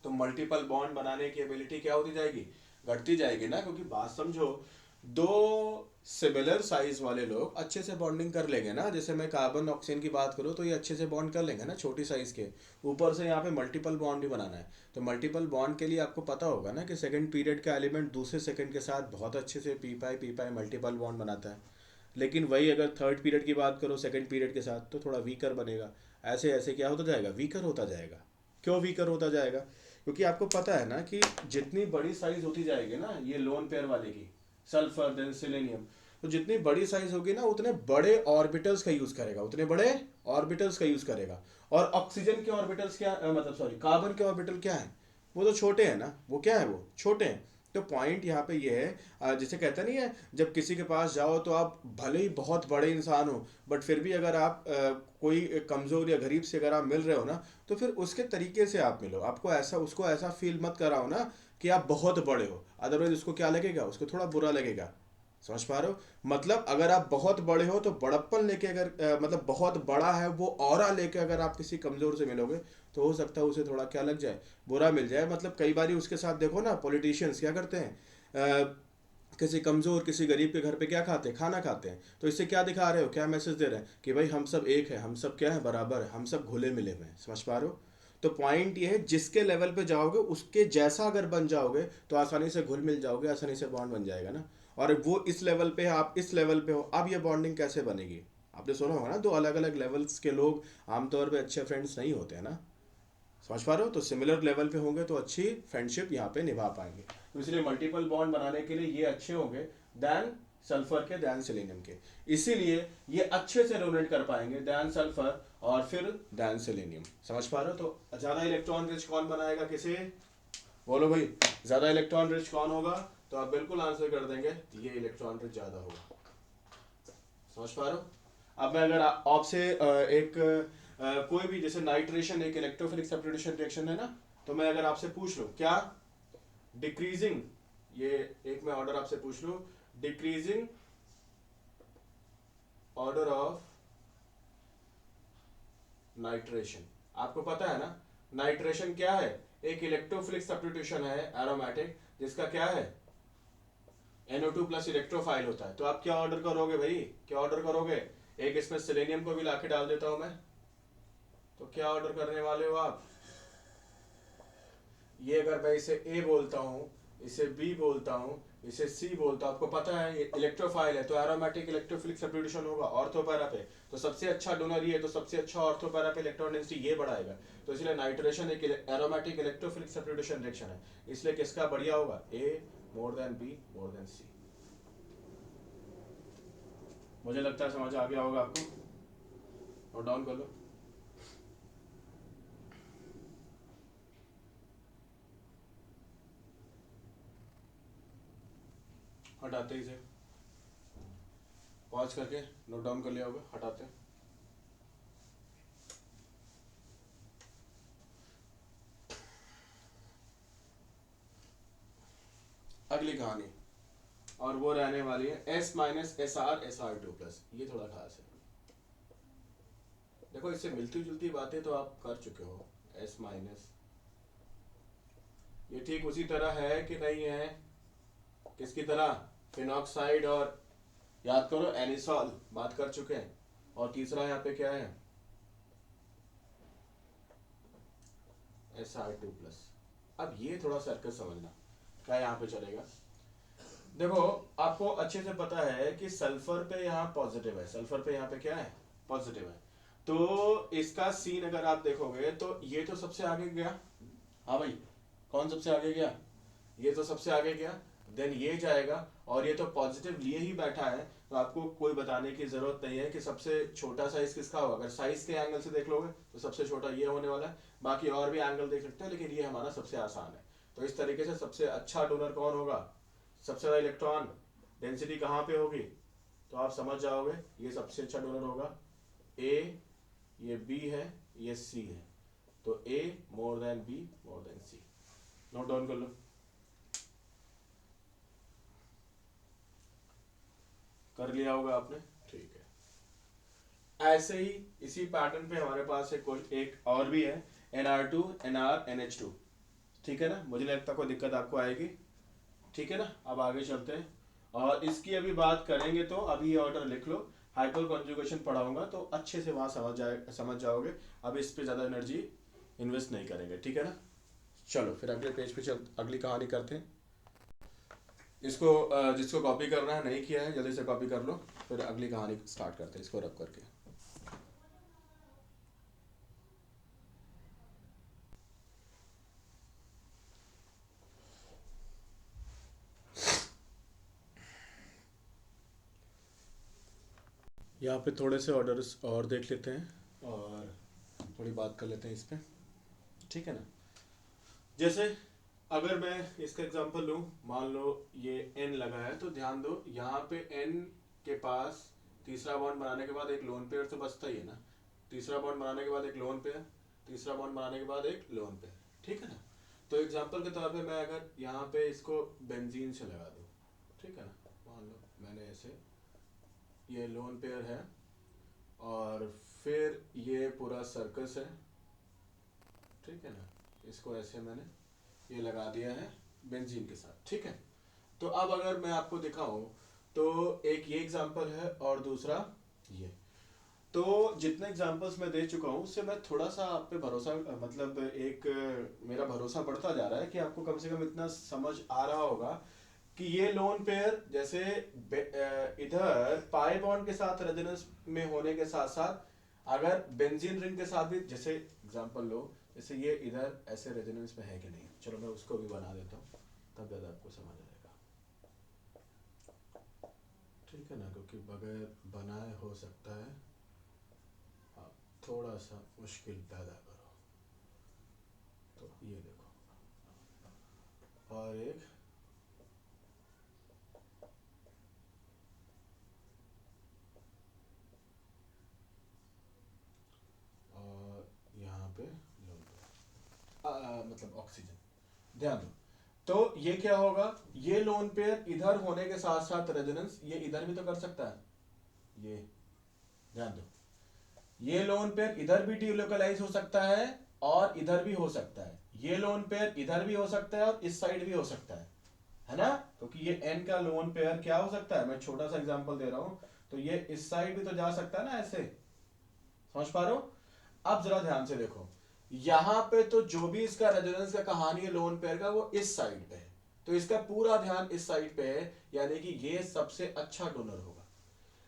तो मल्टीपल बॉन्ड बनाने की एबिलिटी क्या होती जाएगी, घटती जाएगी ना, क्योंकि बात समझो, दो सिमिलर साइज वाले लोग अच्छे से बॉन्डिंग कर लेंगे ना, जैसे मैं कार्बन ऑक्सीजन की बात करूँ तो ये अच्छे से बॉन्ड कर लेंगे ना छोटी साइज के, ऊपर से यहाँ पे मल्टीपल बॉन्ड भी बनाना है। तो मल्टीपल बॉन्ड के लिए आपको पता होगा ना कि सेकंड पीरियड का एलिमेंट दूसरे सेकंड के साथ बहुत अच्छे से पी पाई मल्टीपल बॉन्ड बनाता है। लेकिन वही अगर थर्ड पीरियड की बात करो सेकंड पीरियड के साथ, तो थोड़ा वीकर बनेगा। ऐसे ऐसे क्या होता जाएगा, वीकर होता जाएगा। क्यों वीकर होता जाएगा, क्योंकि आपको पता है ना कि जितनी बड़ी साइज होती जाएगी ना ये लोन पेयर वाले की, सल्फर देन सेलेनियम, तो जितनी बड़ी साइज होगी ना उतने बड़े ऑर्बिटल्स का यूज करेगा, उतने बड़े ऑर्बिटल्स का यूज करेगा। और ऑक्सीजन के ऑर्बिटल्स क्या मतलब सॉरी कार्बन के ऑर्बिटल क्या है, वो तो छोटे हैं ना, वो क्या है, वो छोटे हैं। तो पॉइंट यहाँ पे ये है, जिसे कहते नहीं है, जब किसी के पास जाओ तो आप भले ही बहुत बड़े इंसान हो, बट फिर भी अगर आप कोई कमज़ोर या गरीब से अगर आप मिल रहे हो ना, तो फिर उसके तरीके से आप मिलो, आपको ऐसा उसको ऐसा फील मत कराओ ना कि आप बहुत बड़े हो, अदरवाइज उसको क्या लगेगा, उसको थोड़ा बुरा लगेगा। समझ पा रहे हो, मतलब अगर आप बहुत बड़े हो तो बड़प्पन लेके अगर मतलब बहुत बड़ा है वो ऑरा लेके अगर आप किसी कमज़ोर से मिलोगे, तो हो सकता है उसे थोड़ा क्या लग जाए, बुरा मिल जाए। मतलब कई बार उसके साथ देखो ना, पॉलिटिशियंस क्या करते हैं, किसी कमज़ोर किसी गरीब के घर पे क्या खाते हैं, खाना खाते हैं, तो इससे क्या दिखा रहे हो, क्या मैसेज दे रहे हैं कि भाई हम सब एक है, हम सब क्या है, बराबर है, हम सब घुले मिले हुए हैं। समझ पा रहे हो, तो पॉइंट ये है, जिसके लेवल पे जाओगे उसके जैसा अगर बन जाओगे तो आसानी से घुल मिल जाओगे, आसानी से बॉन्ड बन जाएगा ना। और वो इस लेवल पे है, आप इस लेवल पे हो, अब ये बॉन्डिंग कैसे बनेगी, आपने सुना होगा ना, दो अलग अलग लेवल्स के लोग आमतौर पे अच्छे फ्रेंड्स नहीं होते हैं ना। समझ पा रहे हो, तो सिमिलर लेवल पे होंगे तो अच्छी फ्रेंडशिप यहाँ पे निभा पाएंगे। तो इसलिए मल्टीपल बॉन्ड बनाने के लिए ये अच्छे होंगे दैन सल्फर के, दैन सेलेनियम के, इसीलिए ये अच्छे से रोनेट कर पाएंगे दैन सल्फर और फिर दैन सेलेनियम। समझ पा रहे हो, तो ज्यादा इलेक्ट्रॉन रिच कौन बनाएगा किसे, बोलो भाई, ज्यादा इलेक्ट्रॉन रिच कौन होगा, तो आप बिल्कुल आंसर कर देंगे ये इलेक्ट्रॉन रिच ज्यादा होगा। समझ पा रहे हो। अब मैं अगर आपसे एक कोई भी, जैसे नाइट्रेशन एक इलेक्ट्रोफिलिक सब्स्टिट्यूशन रिएक्शन है ना, तो मैं अगर आपसे पूछ लूं क्या डिक्रीजिंग, ये एक मैं ऑर्डर आपसे पूछ लूं, डिक्रीजिंग ऑर्डर ऑफ नाइट्रेशन, आपको पता है ना नाइट्रेशन क्या है, एक इलेक्ट्रोफिलिक सब्स्टिट्यूशन है एरोमेटिक, जिसका क्या है NO2 प्लस इलेक्ट्रोफाइल होता है। तो आप क्या ऑर्डर करोगे भाई, क्या ऑर्डर करोगे, एक इसमें सेलेनियम को भी लाके डाल देता हूं मैं, तो क्या ऑर्डर करने वाले हो आप, ये अगर मैं इसे A बोलता हूँ, इसे B बोलता हूँ, इसे C बोलता हूँ, आपको पता है ये इलेक्ट्रोफाइल है, तो एरोमेटिक इलेक्ट्रोफिलिक सब्स्टिट्यूशन होगा ऑर्थो पैरा पे, तो सबसे अच्छा डोनर ये है, तो सबसे अच्छा ऑर्थो पैरा पे इलेक्ट्रॉन डेंसिटी ये बढ़ाएगा। तो इसलिए नाइट्रेशन एक एरोमेटिक इलेक्ट्रोफिलिक सब्स्टिट्यूशन रिएक्शन है, इसलिए किसका बढ़िया होगा, A more than B more than C। मुझे लगता है समझ आ गया होगा आपको, नोट डाउन कर लो। हटाते ही से पॉज करके नोट डाउन कर लिया होगा, हटाते। अगली कहानी, और वो रहने वाली है S minus SR SR2 plus, ये थोड़ा खास है। देखो इससे मिलती जुलती बातें तो आप कर चुके हो, S माइनस, ये ठीक उसी तरह है कि नहीं है, किसकी तरह, फिनॉक्साइड, और याद करो एनिसॉल बात कर चुके हैं, और तीसरा यहाँ पे क्या है SR2 प्लस। अब ये थोड़ा सर्कल समझना क्या यहाँ पे चलेगा। देखो आपको अच्छे से पता है कि सल्फर पे यहाँ पॉजिटिव है, सल्फर पे यहाँ पे क्या है, पॉजिटिव है, तो इसका सीन अगर आप देखोगे तो ये तो सबसे आगे गया, हाँ भाई कौन सबसे आगे गया, ये तो सबसे आगे गया, देन ये जाएगा, और ये तो पॉजिटिव लिए ही बैठा है, तो आपको कोई बताने की जरूरत नहीं है कि सबसे छोटा साइज किसका होगा। अगर साइज के एंगल से देख लोगे तो सबसे छोटा ये होने वाला है, बाकी और भी एंगल देख सकते हो, लेकिन ये हमारा सबसे आसान है। तो इस तरीके से सबसे अच्छा डोनर कौन होगा, सबसे ज्यादा इलेक्ट्रॉन डेंसिटी कहाँ पे होगी, तो आप समझ जाओगे ये सबसे अच्छा डोनर होगा ए, ये बी है, ये सी है, तो A more than B more than C. Note down कर लो। कर लिया होगा आपने, ठीक है। ऐसे ही इसी पैटर्न पे हमारे पास एक और भी है, Nr2 Nr NH2, ठीक है ना। मुझे नहीं लगता कोई दिक्कत आपको आएगी, ठीक है ना। अब आगे चलते हैं, और इसकी अभी बात करेंगे, तो अभी ये ऑर्डर लिख लो, हाइपर कॉन्जुगेशन पढ़ाऊंगा तो अच्छे से वहां समझ जाओगे। अब इस पे ज़्यादा एनर्जी इन्वेस्ट नहीं करेंगे, ठीक है ना। चलो फिर अगले पेज पे अगली कहानी करते हैं। इसको जिसको कॉपी करना है, नहीं किया है, जल्दी से कॉपी कर लो, फिर अगली कहानी स्टार्ट करते हैं इसको रब करके। यहाँ पे थोड़े से ऑर्डर्स और देख लेते हैं और थोड़ी बात कर लेते हैं इस पे, ठीक है ना। जैसे अगर मैं इसका एग्जांपल लूँ, मान लो ये n लगा है, तो ध्यान दो यहाँ पे n के पास तीसरा बॉन्ड बनाने के बाद एक लोन पेयर तो बचता ही है ना, तीसरा बॉन्ड बनाने के बाद एक लोन पेयर, तीसरा बॉन्ड बनाने के बाद एक लोन पेयर, ठीक है ना। तो एग्जांपल के तौर पे मैं अगर यहाँ पे इसको बेंजीन से लगा दूँ, ठीक है ना, मान लो मैंने ऐसे, ये लोन पेयर है और फिर ये पूरा सर्कस है, ठीक है ना, इसको ऐसे मैंने ये लगा दिया है बेंजीन के साथ, ठीक है। तो अब अगर मैं आपको दिखाऊं, तो एक ये एग्जांपल है और दूसरा ये, तो जितने एग्जांपल्स मैं दे चुका हूं उससे मैं थोड़ा सा आप पे भरोसा, मतलब एक मेरा भरोसा बढ़ता जा रहा है कि आपको कम से कम इतना समझ आ रहा होगा कि ये लोन पेयर जैसे इधर पाई बॉन्ड के साथ रेजोनेंस में होने के साथ साथ अगर बेंजीन रिंग के साथ भी, जैसे एग्जांपल लो, जैसे ये इधर ऐसे रेजोनेंस में है कि नहीं, चलो मैं उसको भी बना देता हूँ, तब ज़्यादा आपको समझ आएगा, ठीक है ना, क्योंकि बगैर बनाए हो सकता है आप थोड़ा सा मुश्किल पैदा करो। तो ये देखो, और एक और यहाँ पे मतलब ऑक्सीजन, ध्यान दो। तो ये क्या होगा, ये लोन पेयर इधर होने के साथ साथ रेजोनेंस ये इधर भी तो कर सकता है, ये ध्यान दो, ये लोन पेयर इधर भी डिलोकलाइज हो सकता है और इधर भी हो सकता है, ये लोन पेयर इधर भी हो सकता है और इस साइड भी हो सकता है ना, क्योंकि ये एन का लोन पेयर क्या हो सकता है, मैं छोटा सा एग्जांपल दे रहा हूं, तो ये इस साइड भी तो जा सकता है ना, ऐसे समझ पा रहे हो। अब जरा ध्यान से देखो, यहां पे तो जो भी इसका रेजोनेंस का कहानी है लोन पेयर का, वो इस साइड पे है, तो इसका पूरा ध्यान इस साइड पे है, यानी कि ये सबसे अच्छा डोनर होगा।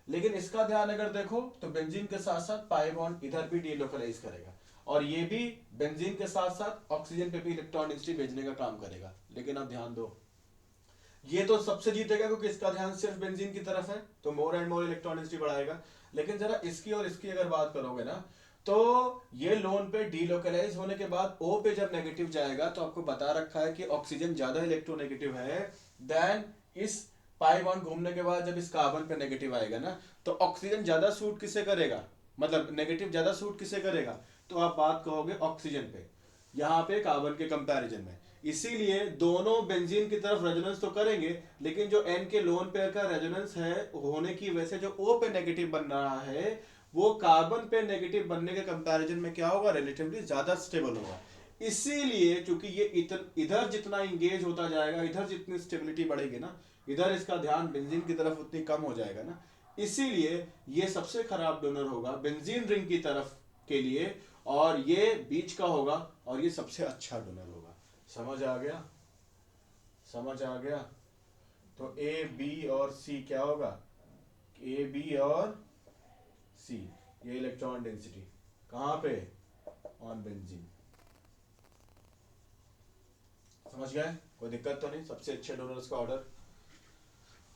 लेकिन इसका ध्यान अगर देखो तो बेंजीन के साथ साथ पाई बॉन्ड इधर भी डीलोकलाइज करेगा, और ये भी बेंजीन के साथ साथ ऑक्सीजन पे भी इलेक्ट्रॉन डेंसिटी भेजने का काम करेगा। लेकिन अब ध्यान दो, ये तो सबसे जीतेगा क्योंकि इसका ध्यान सिर्फ बेंजीन की तरफ है, तो more and more electron density बढ़ाएगा। लेकिन जरा इसकी और इसकी अगर बात करोगे ना, तो ये लोन पे डीलोकलाइज होने के बाद ओ पे जब नेगेटिव जाएगा, तो आपको बता रखा है कि ऑक्सीजन ज्यादा इलेक्ट्रोनेगेटिव है देन इस पाई बॉन्ड घूमने के बाद जब इस कार्बन पे नेगेटिव आएगा ना, तो ऑक्सीजन ज्यादा सूट किसे करेगा, मतलब नेगेटिव ज्यादा सूट किसे करेगा, तो आप बात कहोगे ऑक्सीजन पे, यहाँ पे कार्बन के कंपैरिजन में। इसीलिए दोनों बेंजीन की तरफ रेजोनेंस तो करेंगे, लेकिन जो एन के लोन पेयर का रेजोनेंस है होने की वजह से जो ओ पे नेगेटिव बन रहा है, वो कार्बन पे नेगेटिव बनने के कंपैरिजन में क्या होगा, रिलेटिवली ज्यादा स्टेबल होगा। इसीलिए क्योंकि ये इधर जितना इंगेज होता जाएगा, इधर जितनी स्टेबिलिटी बढ़ेगी ना, इधर इसका ध्यान बेंजीन की तरफ उतनी कम हो जाएगा ना, इसीलिए ये सबसे खराब डोनर होगा बेंजीन रिंग की तरफ के लिए, और ये बीच का होगा, और ये सबसे अच्छा डोनर होगा। समझ आ गया, समझ आ गया। तो ए बी और सी क्या होगा, ए बी और सी, ये इलेक्ट्रॉन डेंसिटी कहां पे, ऑन बेंजीन। समझ गए, कोई दिक्कत तो नहीं, सबसे अच्छे डोनर्स का ऑर्डर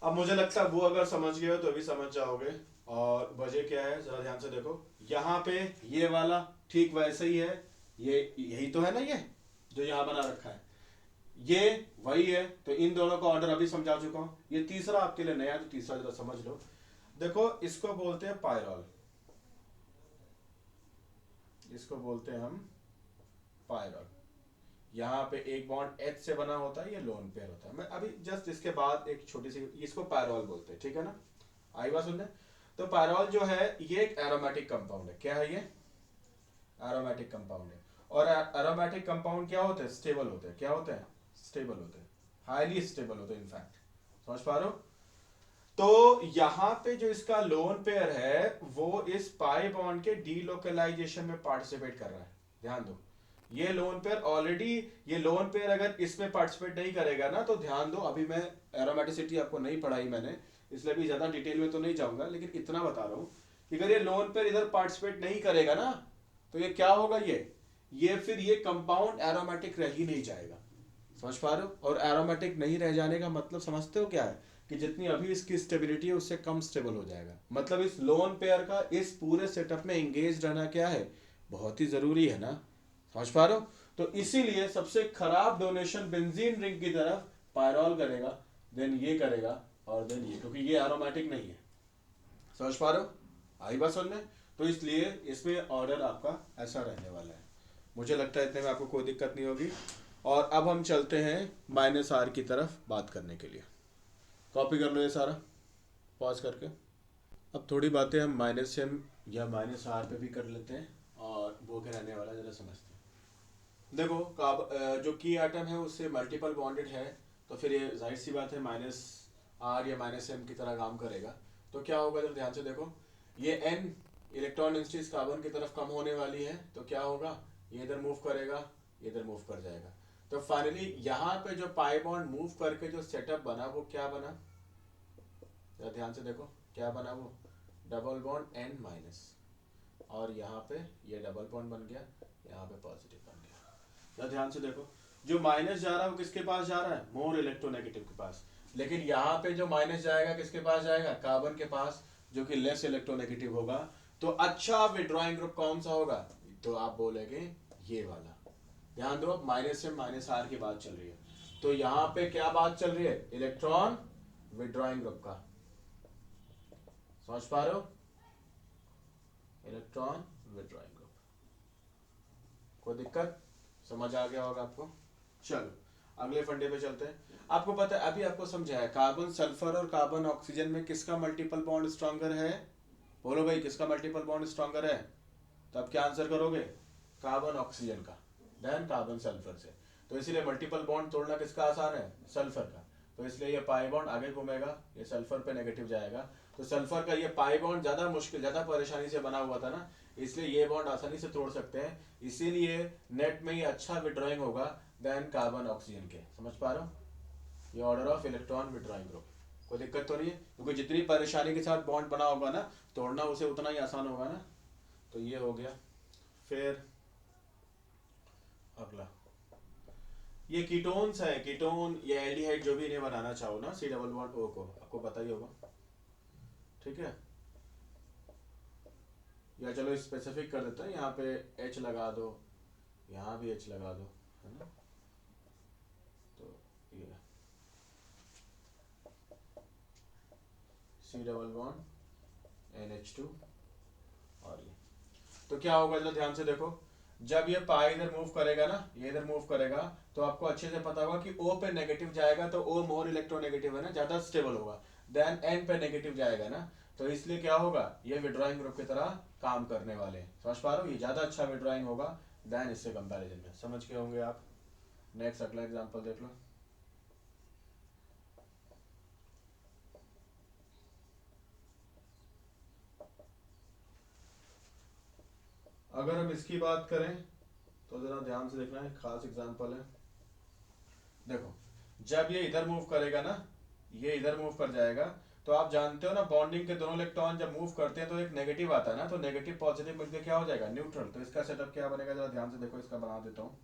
अब मुझे लगता है वो अगर समझ गए हो तो भी समझ जाओगे। और वजह क्या है जरा ध्यान से देखो, यहाँ पे ये वाला ठीक वैसे ही है, ये यही तो है ना, ये जो यहाँ बना रखा है ये वही है। तो इन दोनों का ऑर्डर अभी समझा चुका हूं। ये तीसरा आपके लिए नया है, तो तीसरा जरा समझ लो। देखो इसको बोलते हैं पायरॉल, इसको बोलते हैं हम पायरॉल। यहाँ पे एक बॉन्ड एच से बना होता है, ये लोन पेयर होता है। मैं अभी जस्ट इसके बाद एक छोटी सी, इसको पायरॉल बोलते हैं, ठीक है ना, आई बात सुनने। तो पायरॉल जो है ये एक एरोमेटिक कंपाउंड है। क्या है ये? एरोमेटिक कंपाउंड है। और एरोमेटिक कंपाउंड क्या होते हैं? स्टेबल होते हैं। क्या होते हैं? स्टेबल होते हैं, हाईली स्टेबल होते हैं इनफैक्ट। समझ पा रहे हो? तो यहां पे जो इसका लोन पेयर है वो इस पाई बॉन्ड के डीलोकलाइजेशन में पार्टिसिपेट कर रहा है। ध्यान दो, ये लोन पेयर ऑलरेडी, ये लोन पेयर अगर इसमें पार्टिसिपेट नहीं करेगा ना, तो ध्यान दो, अभी मैं एरोमेटिसिटी आपको नहीं पढ़ाई मैंने, इसलिए भी ज्यादा डिटेल में तो नहीं जाऊंगा, लेकिन इतना बता रहा हूं कि अगर ये लोन पेयर इधर पार्टिसिपेट नहीं करेगा ना, तो ये क्या होगा, ये फिर ये कंपाउंड एरोमेटिक रह ही नहीं जाएगा। समझ पा रहे हो? और एरोमेटिक नहीं रह जाने का मतलब समझते हो क्या है? कि जितनी अभी इसकी स्टेबिलिटी है उससे कम स्टेबल हो जाएगा। मतलब इस लोन पेयर का इस पूरे सेटअप में एंगेज रहना क्या है, बहुत ही जरूरी है ना। समझ पा रहे हो? तो इसीलिए सबसे खराब डोनेशन बेंजीन रिंग की तरफ पायरॉल करेगा, देन ये करेगा, और देन ये, क्योंकि ये एरोमेटिक नहीं है। समझ पा रहे हो? आई बात समझ में? तो इसलिए इसमें ऑर्डर आपका ऐसा रहने वाला है। मुझे लगता है इतने में आपको कोई दिक्कत नहीं होगी। और अब हम चलते हैं माइनस आर की तरफ बात करने के लिए। कॉपी कर लो ये सारा, पॉज करके। अब थोड़ी बातें हम माइनस एम या माइनस आर पे भी कर लेते हैं, और वो क्या रहने वाला है जरा समझते हैं। देखो जो की एटम है उससे मल्टीपल बॉन्डेड है, तो फिर ये जाहिर सी बात है माइनस आर या माइनस एम की तरह काम करेगा। तो क्या होगा जरा ध्यान से देखो, ये एन इलेक्ट्रॉन डेंसिटी कार्बन की तरफ कम होने वाली है, तो क्या होगा, ये इधर मूव करेगा, ये इधर मूव कर जाएगा। तो फाइनली यहाँ पे जो पाई बॉन्ड मूव करके जो सेटअप बना वो क्या बना, जरा ध्यान से देखो क्या बना, वो डबल बॉन्ड एन माइनस, और यहाँ पे ये डबल बॉन्ड बन गया, यहाँ पे पॉजिटिव बन गया। जरा ध्यान से देखो, जो माइनस जा रहा है वो किसके पास जा रहा है, मोर इलेक्ट्रोनेगेटिव के पास। लेकिन यहाँ पे जो माइनस जाएगा किसके पास जाएगा, कार्बन के पास, जो कि लेस इलेक्ट्रोनेगेटिव होगा। तो अच्छा विड्रॉइंग ग्रुप कौन सा होगा, तो आप बोलेंगे ये वाला। ध्यान दो, माइनस से माइनस आर की बात चल रही है, तो यहाँ पे क्या बात चल रही है, इलेक्ट्रॉन विड्रॉइंग ग्रुप का। समझ पा रहे हो? इलेक्ट्रॉन विड्रॉइंग ग्रुप, कोई दिक्कत? समझ आ गया होगा आपको। चलो अगले फंडे पे चलते हैं। आपको पता है, अभी आपको समझाया, कार्बन सल्फर और कार्बन ऑक्सीजन में किसका मल्टीपल बॉन्ड स्ट्रॉन्गर है? बोलो भाई, किसका मल्टीपल बॉन्ड स्ट्रॉन्गर है? तो आप क्या आंसर करोगे, कार्बन ऑक्सीजन का, देन कार्बन सल्फर से। तो इसीलिए मल्टीपल बॉन्ड तोड़ना किसका आसान है, सल्फर का। तो इसलिए ये पाई बॉन्ड आगे घूमेगा, ये सल्फर पे नेगेटिव जाएगा। तो सल्फर का ये पाई बॉन्ड ज्यादा मुश्किल, ज्यादा परेशानी से बना हुआ था ना, इसलिए ये बॉन्ड आसानी से तोड़ सकते हैं। इसीलिए नेट में ये अच्छा विड्रॉइंग होगा देन कार्बन ऑक्सीजन के। समझ पा रहे हो? ये order of electron withdrawing group, कोई दिक्कत तो नहीं है, क्योंकि जितनी परेशानी के साथ बॉन्ड बना होगा ना, तोड़ना उसे उतना ही आसान होगा ना। तो ये हो गया। फिर अगला, ये कीटोन्स है, कीटोन या एल्डिहाइड जो भी इन्हें बनाना चाहो ना, सी डबल बॉन्ड ओ को, आपको पता ही होगा, ठीक है। या चलो स्पेसिफिक कर देते हैं, यहाँ पे एच लगा दो, यहाँ भी एच लगा दो, है ना। तो ये सी डबल बॉन्ड NH2, और ये तो क्या होगा, जो ध्यान से देखो, जब ये पाई इधर मूव करेगा ना, ये इधर मूव करेगा, तो आपको अच्छे से पता होगा कि O पे नेगेटिव जाएगा, तो O मोर इलेक्ट्रोनेगेटिव है ना, ज्यादा स्टेबल होगा। देन N पे नेगेटिव जाएगा ना, तो इसलिए क्या होगा, ये विड्रॉइंग ग्रुप की तरह काम करने वाले हैं। समझ पा रहे हो? ये ज्यादा अच्छा विड्रॉइंग होगा देन इससे कंपैरिजन में। समझ के होंगे आप। नेक्स्ट अगला एग्जांपल देख लो। अगर हम इसकी बात करें तो जरा ध्यान से देखना है, खास एग्जांपल है। देखो, जब ये इधर मूव करेगा ना, ये इधर मूव कर जाएगा, तो आप जानते हो ना, बॉन्डिंग के दोनों इलेक्ट्रॉन जब मूव करते हैं तो एक नेगेटिव आता है ना, तो नेगेटिव पॉजिटिव मिलकर क्या हो जाएगा, न्यूट्रल। तो इसका सेटअप क्या बनेगा, जरा ध्यान से देखो, इसका बना देता हूँ।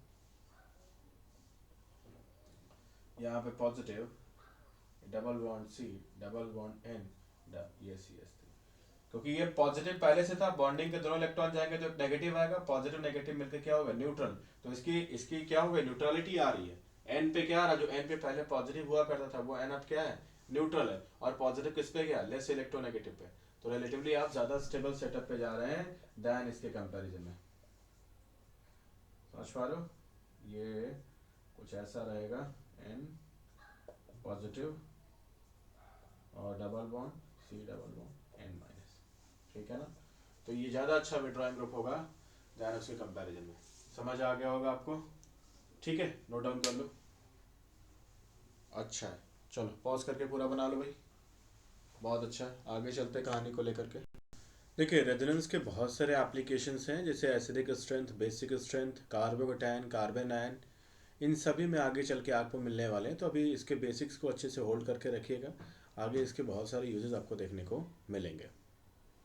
यहाँ पे positive, double bond C, double bond N, ये CH3, क्योंकि ये पॉजिटिव पहले से था, बॉन्डिंग के दोनों इलेक्ट्रॉन जाएंगे तो एक नेगेटिव आएगा, पॉजिटिव नेगेटिव मिलकर क्या होगा, न्यूट्रल। तो इसकी इसकी क्या होगा, न्यूट्रलिटी आ रही है। एन पे क्या आ रहा है, जो एन पे पहले पॉजिटिव हुआ करता था वो एन अब क्या है, न्यूट्रल है। और पॉजिटिव किस पे गया, लेस इलेक्ट्रोनेगेटिव पे। तो रिलेटिवली आप ज्यादा स्टेबल सेटअप पे जा रहे हैं देन इसके कंपैरिजन में। समझ पा रहे हो, ये कुछ ऐसा रहेगा, एन पॉजिटिव और double bond C, double bond N minus, ठीक है ना। तो ये ज़्यादा अच्छा विड्रॉइंग ग्रुप होगा दैन उसके कंपैरिजन में। समझ आ गया होगा आपको, ठीक है, नोट डाउन कर लो। अच्छा है, चलो पॉज करके पूरा बना लो भाई, बहुत अच्छा है। आगे चलते कहानी को लेकर के। देखिए रेजोनेंस के बहुत सारे एप्लीकेशंस हैं, जैसे acidic strength, basic strength, carbocation, carbanion, इन सभी में आगे चल के आपको मिलने वाले हैं। तो अभी इसके बेसिक्स को अच्छे से होल्ड करके रखिएगा, आगे इसके बहुत सारे यूजेस आपको देखने को मिलेंगे।